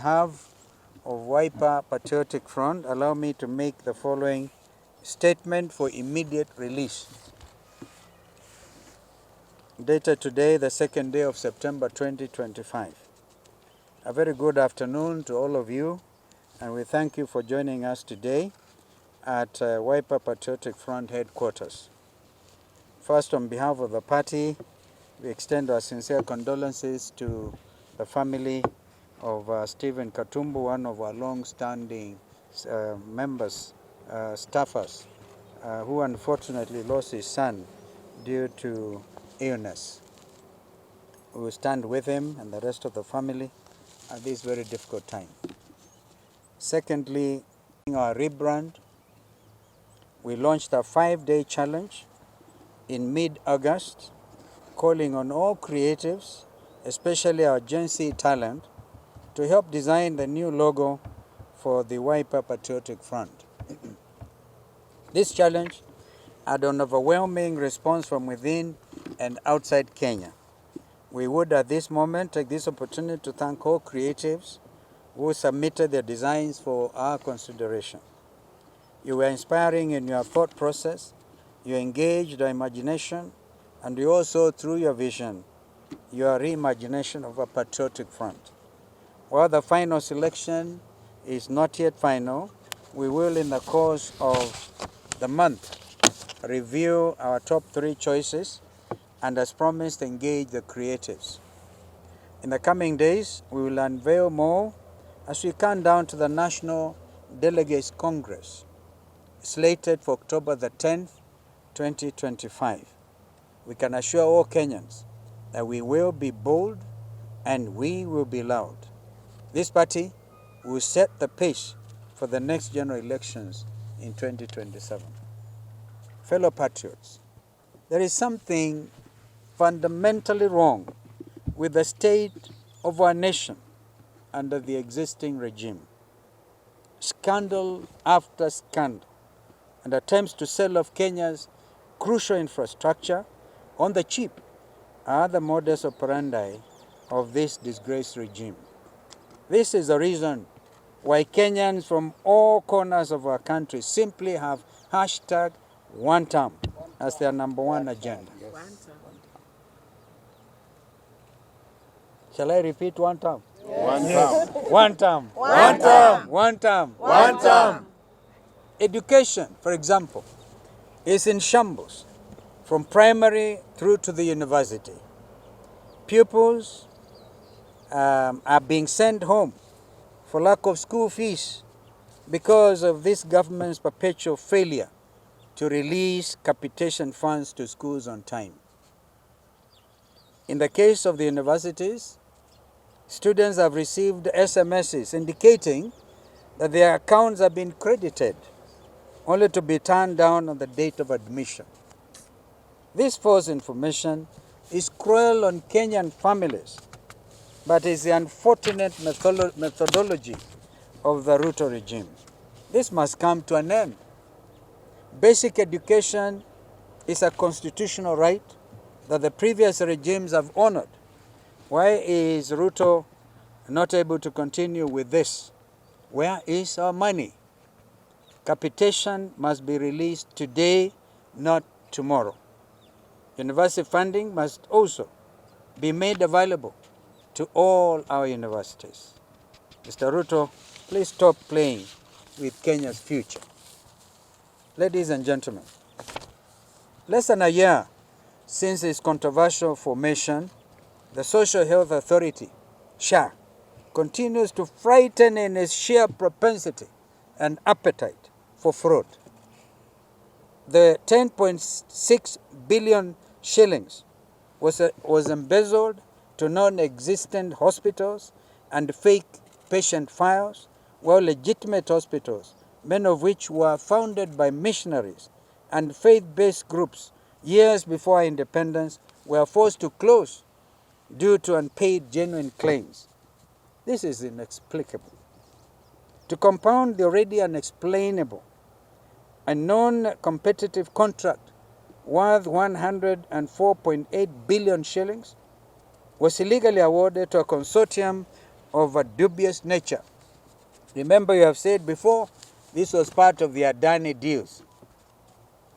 behalf of Wiper Patriotic Front, allow me to make the following statement for immediate release. Dated today, the 2nd day of September 2025. A very good afternoon to all of you, and we thank you for joining us today at Wiper Patriotic Front headquarters. First, on behalf of the party, we extend our sincere condolences to the family of Stephen Katumbu, one of our long-standing members, staffers, who unfortunately lost his son due to illness. We will stand with him and the rest of the family at this very difficult time. Secondly, our rebrand, we launched a 5-day challenge in mid-August, calling on all creatives, especially our Gen Z talent, to help design the new logo for the Wiper Patriotic Front. This challenge had an overwhelming response from within and outside Kenya. We would at this moment take this opportunity to thank all creatives who submitted their designs for our consideration. You were inspiring in your thought process, you engaged our imagination, and you also, through your vision, your reimagination of a patriotic front. While the final selection is not yet final, we will, in the course of the month, review our top 3 choices and, as promised, engage the creatives. In the coming days, we will unveil more as we count down to the National Delegates Congress, slated for October the 10th, 2025. We can assure all Kenyans that we will be bold and we will be loud. This party will set the pace for the next general elections in 2027. Fellow patriots, there is something fundamentally wrong with the state of our nation under the existing regime. Scandal after scandal and attempts to sell off Kenya's crucial infrastructure on the cheap are the modus operandi of this disgraced regime. This is the reason why Kenyans from all corners of our country simply have hashtag one term as their number one agenda. Shall I repeat one term? One term. One term. One term. One term. One term. Education, for example, is in shambles from primary through to the university. Pupils are being sent home for lack of school fees because of this government's perpetual failure to release capitation funds to schools on time. In the case of the universities, students have received SMSs indicating that their accounts have been credited, only to be turned down on the date of admission. This false information is cruel on Kenyan families, but is the unfortunate methodology of the Ruto regime. This must come to an end. Basic education is a constitutional right that the previous regimes have honored. Why is Ruto not able to continue with this? Where is our money? Capitation must be released today, not tomorrow. University funding must also be made available to all our universities. Mr. Ruto, please stop playing with Kenya's future. Ladies and gentlemen, less than a year since its controversial formation, the Social Health Authority, SHA, continues to frighten in its sheer propensity and appetite for fraud. The 10.6 billion shillings was embezzled to non-existent hospitals and fake patient files, while legitimate hospitals, many of which were founded by missionaries and faith-based groups years before independence, were forced to close due to unpaid genuine claims. This is inexplicable. To compound the already unexplainable, a non-competitive contract worth 104.8 billion shillings was illegally awarded to a consortium of a dubious nature. Remember, you have said before, this was part of the Adani deals.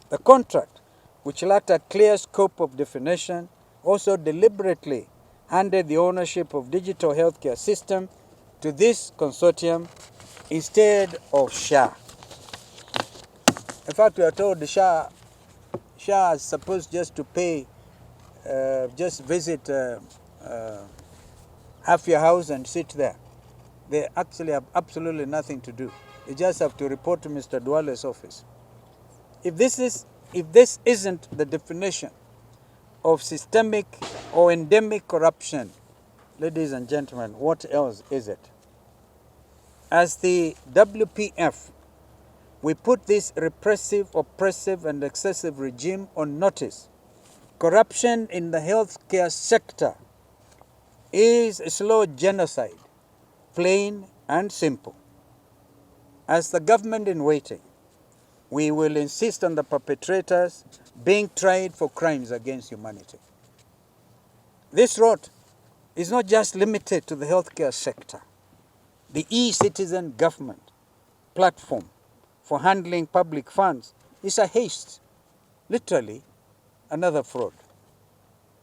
The contract, which lacked a clear scope of definition, also deliberately handed the ownership of digital healthcare system to this consortium instead of SHA. In fact, we are told the SHA is supposed just to pay, just visit half your house and sit there. They actually have absolutely nothing to do. You just have to report to Mr. Duale's office. If this isn't the definition of systemic or endemic corruption, ladies and gentlemen, what else is it? As the WPF, we put this repressive, oppressive, and excessive regime on notice. Corruption in the healthcare sector is a slow genocide, plain and simple. As the government in waiting, we will insist on the perpetrators being tried for crimes against humanity. This rot is not just limited to the healthcare sector. The e-citizen government platform for handling public funds is a haste, literally another fraud.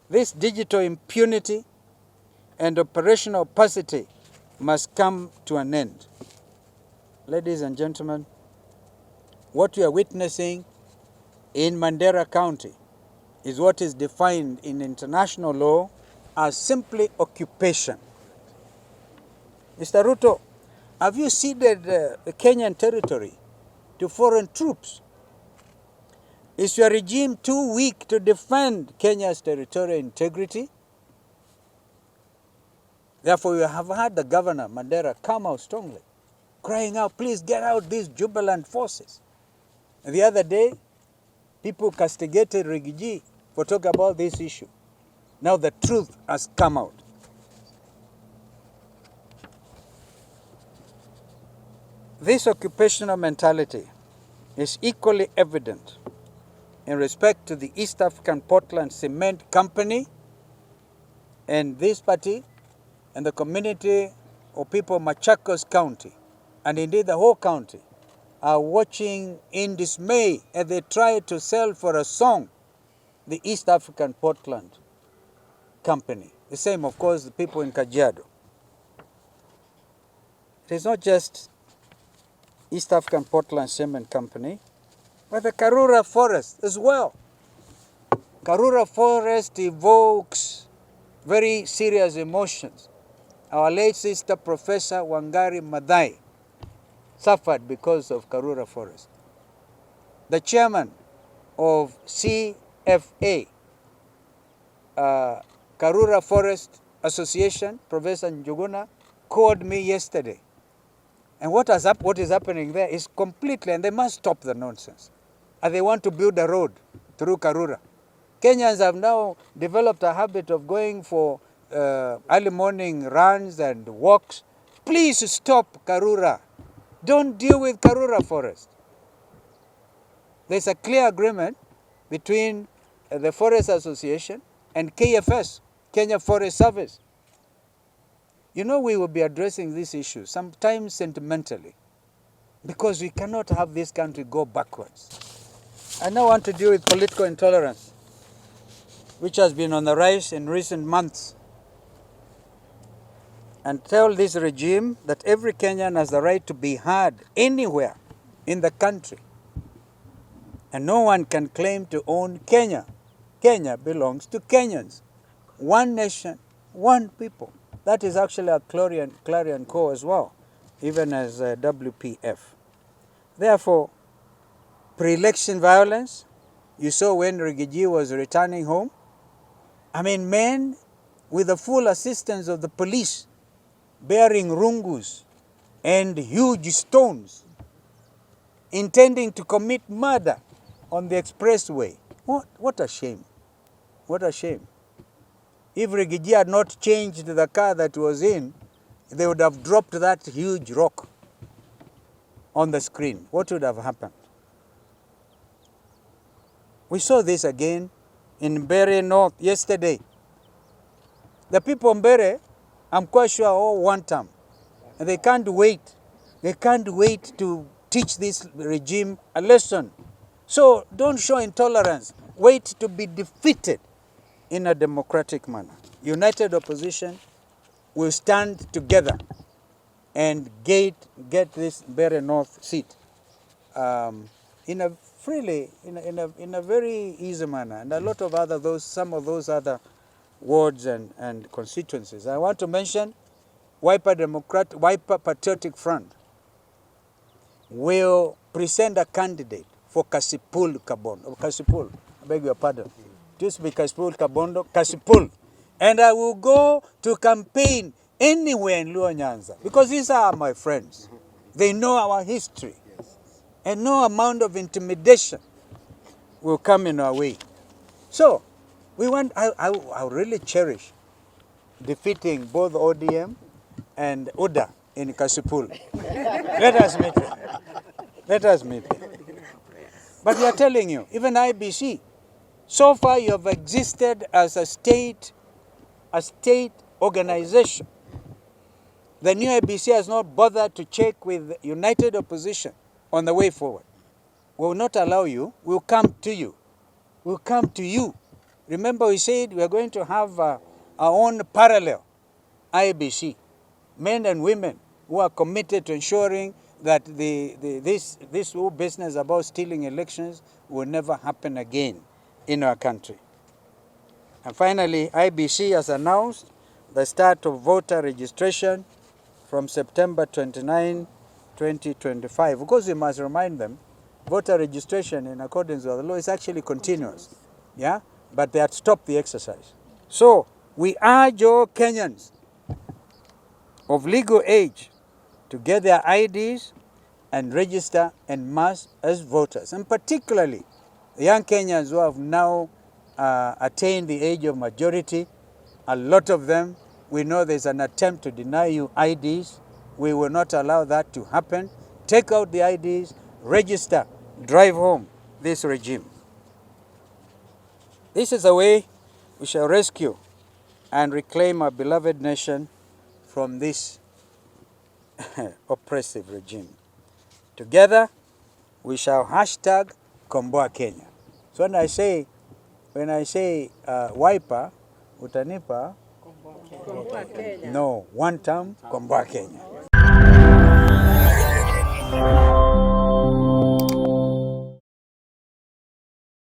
This digital impunity and operational opacity must come to an end. Ladies and gentlemen, what we are witnessing in Mandera County is what is defined in international law as simply occupation. Mr. Ruto, have you ceded the Kenyan territory to foreign troops? Is your regime too weak to defend Kenya's territorial integrity? Therefore, you have had the governor, Mandera, come out strongly, crying out, please get out these jubilant forces. And the other day, people castigated Rigiji for talking about this issue. Now the truth has come out. This occupational mentality is equally evident in respect to the East African Portland Cement Company and this party and the community of people of Machakos County, and indeed the whole county, are watching in dismay as they try to sell for a song the East African Portland Company. The same, of course, the people in Kajiado. It is not just East African Portland Cement Company, but the Karura Forest as well. Karura Forest evokes very serious emotions. Our late sister, Professor Wangari Maathai, suffered because of Karura Forest. The chairman of CFA, Karura Forest Association, Professor Njuguna, called me yesterday. And what is happening there is completely, and they must stop the nonsense. And they want to build a road through Karura. Kenyans have now developed a habit of going for early morning runs and walks. Please stop Karura. Don't deal with Karura Forest. There's a clear agreement between the Forest Association and KFS, Kenya Forest Service. You know, we will be addressing this issue sometimes sentimentally because we cannot have this country go backwards. I now want to deal with political intolerance, which has been on the rise in recent months, and tell this regime that every Kenyan has the right to be heard anywhere in the country. And no one can claim to own Kenya. Kenya belongs to Kenyans. One nation, one people. That is actually a clarion call as well, even as WPF. Therefore, pre-election violence, you saw when Rigiji was returning home. I mean, men with the full assistance of the police bearing rungus and huge stones, intending to commit murder on the expressway. What a shame. What a shame. If Rigiji had not changed the car that he was in, they would have dropped that huge rock on the screen. What would have happened? We saw this again in Mbeere North yesterday. The people of Mbeere, I'm quite sure, all want them. And they can't wait. They can't wait to teach this regime a lesson. So don't show intolerance. Wait to be defeated in a democratic manner. United opposition will stand together and get this Mbeere North seat in a freely, in a very easy manner, and a lot of other some of those other wards and constituencies. I want to mention Wiper Patriotic Front will present a candidate for Kasipul Kabondo. Kasipul, I beg your pardon. It used to be Kasipul Kabondo, Kasipul. And I will go to campaign anywhere in Luo Nyanza because these are my friends. They know our history. And no amount of intimidation will come in our way. So, I really cherish defeating both ODM and UDA in Kasipul. Let us meet them. Let us meet them. But we are telling you, even IBC, so far you have existed as a state organization. The new IBC has not bothered to check with United Opposition on the way forward. We will not allow you. We will come to you. We will come to you. Remember we said we are going to have our own parallel IBC. Men and women who are committed to ensuring that this whole business about stealing elections will never happen again in our country. And finally, IBC has announced the start of voter registration from September 29, 2025. Of course, we must remind them, voter registration in accordance with the law is actually continuous. Yeah? But they had stopped the exercise. So, we urge all Kenyans of legal age to get their IDs and register en masse as voters. And particularly, the young Kenyans who have now attained the age of majority, a lot of them, we know there's an attempt to deny you IDs. We will not allow that to happen. Take out the IDs, register, drive home this regime. This is the way we shall rescue and reclaim our beloved nation from this oppressive regime. Together, we shall hashtag Komboa Kenya. So when I say wiper, utanipa? Komboa Kenya. No, one term, Komboa Kenya.